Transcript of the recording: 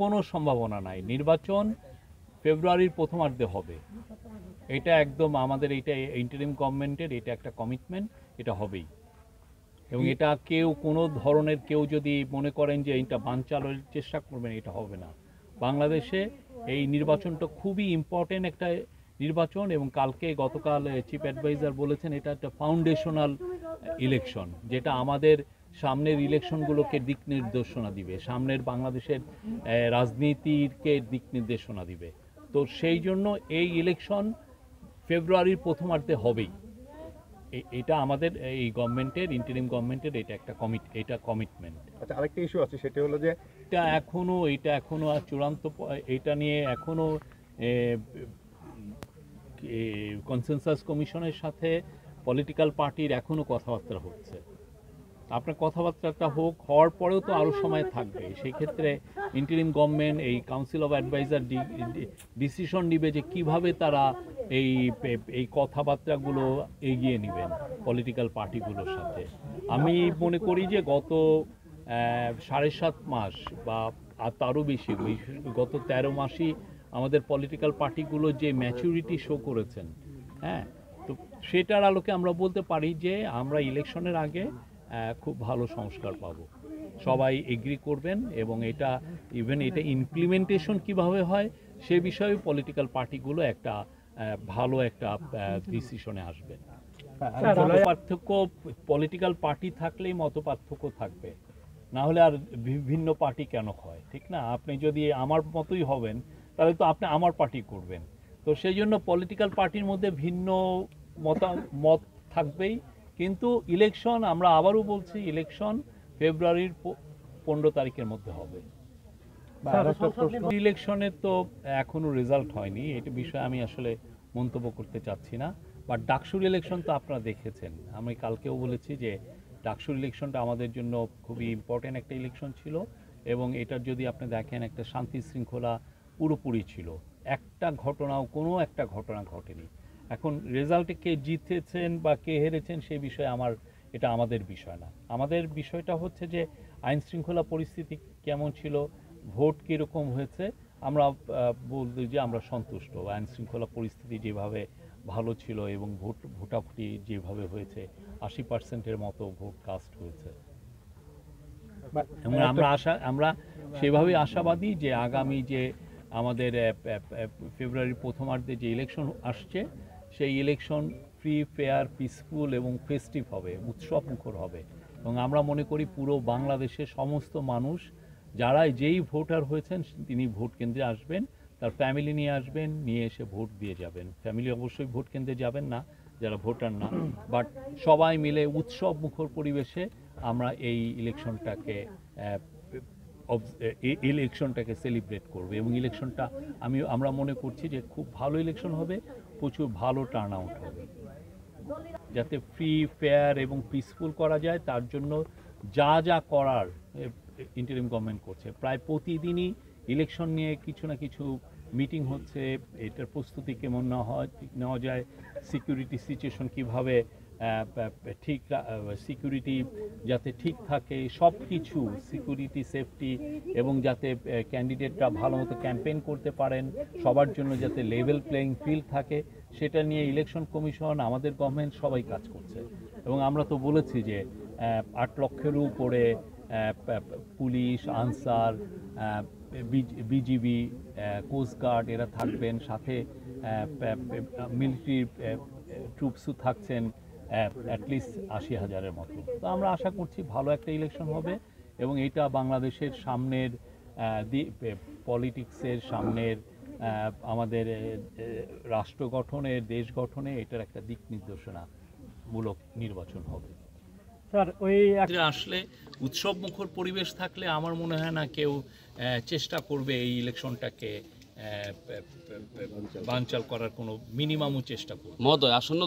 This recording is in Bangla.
কোনো সম্ভাবনা নাই। নির্বাচন ফেব্রুয়ারির প্রথমার্ধে হবে, এটা একদম আমাদের, এটা ইন্টারিম গভর্নমেন্টের এটা একটা কমিটমেন্ট, এটা হবেই। এবং এটা কেউ কোনো ধরনের কেউ যদি মনে করেন যে এটা বানচালের চেষ্টা করবেন, এটা হবে না। বাংলাদেশে এই নির্বাচনটা খুবই ইম্পর্টেন্ট একটা নির্বাচন, এবং গতকাল চিফ অ্যাডভাইজার বলেছেন এটা একটা ফাউন্ডেশনাল ইলেকশন, যেটা আমাদের সামনের ইলেকশনগুলোকে দিক নির্দেশনা দিবে, সামনের বাংলাদেশের রাজনীতিকে দিক নির্দেশনা দিবে। তো সেই জন্য এই ইলেকশন ফেব্রুয়ারির প্রথমার্ধে হবেই। এটা আমাদের এই গভর্নমেন্টের, ইন্টারিম গভর্নমেন্টের এটা একটা কমিটমেন্ট। আচ্ছা, আরেকটা ইস্যু আছে, সেটা হলো যে এটা এখনো চূড়ান্ত, এটা নিয়ে এখনো কনসেনসাস কমিশনের সাথে পলিটিক্যাল পার্টির এখনো কথাবার্তা হচ্ছে। আপনার কথাবার্তাটা হওয়ার পরেও তো আরও সময় থাকবে। সেই ক্ষেত্রে ইন্টারিম গভর্নমেন্ট এই কাউন্সিল অফ অ্যাডভাইজার ডিসিশন নিবে যে কিভাবে তারা এই কথাবার্তাগুলো এগিয়ে নেবেন পলিটিক্যাল পার্টিগুলোর সাথে। আমি মনে করি যে গত 7.5 মাস বা তারও বেশি, গত 13 মাসই আমাদের পলিটিক্যাল পার্টিগুলো যে ম্যাচুরিটি শো করেছেন, হ্যাঁ, তো সেটার আলোকে আমরা বলতে পারি যে আমরা ইলেকশনের আগে খুব ভালো সংস্কার পাবো, সবাই এগ্রি করবেন, এবং এটা ইমপ্লিমেন্টেশন কিভাবে হয় সে বিষয়ে পলিটিক্যাল পার্টিগুলো একটা ভালো একটা ডিসিশনে আসবে। পার্থক্য, পলিটিক্যাল পার্টি থাকলেই মত পার্থক্য থাকবে, না হলে আর বিভিন্ন পার্টি কেন হয়, ঠিক না? আপনি যদি আমার মতোই হবেন তাহলে তো আপনি আমার পার্টি করবেন। তো সেই জন্য পলিটিক্যাল পার্টির মধ্যে ভিন্ন মত থাকবেই, কিন্তু ইলেকশন, আমরা আবারও বলছি, ইলেকশন ফেব্রুয়ারির 15 তারিখের মধ্যে হবে। ইলেকশনের তো এখনো রেজাল্ট হয়নি, এটা বিষয়ে আমি আসলে মন্তব্য করতে চাচ্ছি না। বাট ডাকসুর ইলেকশন তো আপনারা দেখেছেন, আমি কালকেও বলেছি যে ডাকসুর ইলেকশনটা আমাদের জন্য খুবই ইম্পর্টেন্ট একটা ইলেকশন ছিল, এবং এটার যদি আপনি দেখেন একটা শান্তি শৃঙ্খলা পুরোপুরি ছিল, কোনো একটা ঘটনা ঘটেনি। এখন রেজাল্টে কে জিতেছেন বা কে হেরেছেন সেই বিষয়ে এটা আমাদের বিষয় না। আমাদের বিষয়টা হচ্ছে যে আইন শৃঙ্খলা পরিস্থিতি কেমন ছিল, ভোট কীরকম হয়েছে, আমরা বলতে যে আমরা সন্তুষ্ট। আইন শৃঙ্খলা পরিস্থিতি যেভাবে ভালো ছিল এবং ভোটাভুটি যেভাবে হয়েছে, 80% মতো ভোট কাস্ট হয়েছে, এবং আমরা সেভাবেই আশাবাদী যে আগামী যে আমাদের ফেব্রুয়ারির প্রথমার্ধে যে ইলেকশন আসছে, সেই ইলেকশন ফ্রি, ফেয়ার, পিসফুল এবং ফেস্টিভ হবে, উৎসব মুখর হবে। এবং আমরা মনে করি পুরো বাংলাদেশের সমস্ত মানুষ, যেই ভোটার হয়েছেন তিনি ভোট কেন্দ্রে আসবেন, তার ফ্যামিলি নিয়ে আসবেন, নিয়ে এসে ভোট দিয়ে যাবেন। ফ্যামিলি অবশ্যই ভোট কেন্দ্রে যাবেন না যারা ভোটার না, বাট সবাই মিলে উৎসব মুখর পরিবেশে আমরা এই ইলেকশনটাকে সেলিব্রেট করবে, এবং ইলেকশনটা আমরা মনে করছি যে খুব ভালো ইলেকশন হবে, প্রচুর ভালো টার্ন আউট হবে। যাতে ফ্রি, ফেয়ার এবং পিসফুল করা যায়, তার জন্য যা করার ইন্টারিম গভর্নমেন্ট করছে। প্রায় প্রতিদিনই ইলেকশন নিয়ে কিছু না কিছু মিটিং হচ্ছে, এটার প্রস্তুতি কেমন নেওয়া যায়, সিকিউরিটি সিচুয়েশন কীভাবে ঠিক, সিকিউরিটি যাতে ঠিক থাকে, সব কিছু সিকিউরিটি, সেফটি, এবং যাতে ক্যান্ডিডেটরা ভালো মতো ক্যাম্পেইন করতে পারেন, সবার জন্য যাতে লেভেল প্লেয়িং ফিল্ড থাকে, সেটা নিয়ে ইলেকশন কমিশন, আমাদের গভর্নমেন্ট সবাই কাজ করছে। এবং আমরা তো বলেছি যে 8 লক্ষেরও উপরে পুলিশ, আনসার, বিজিবি, কোস্টগার্ড এরা থাকবেন, সাথে মিলিটারি ট্রুপসও থাকছেন অ্যাটলিস্ট 80,000-এর মতো। তো আমরা আশা করছি ভালো একটা ইলেকশন হবে, এবং এটা বাংলাদেশের সামনের পলিটিক্সের সামনের আমাদের রাষ্ট্র গঠনের, দেশ গঠনে এটার একটা দিক নির্দেশনামূলক নির্বাচন হবে। স্যার, আসলে উৎসব মুখর পরিবেশ থাকলে আমার মনে হয় না কেউ চেষ্টা করবে এই ইলেকশনটাকে বানচাল করার, কোনো মিনিমামও চেষ্টা করবে। মহোদয়, আসন্ন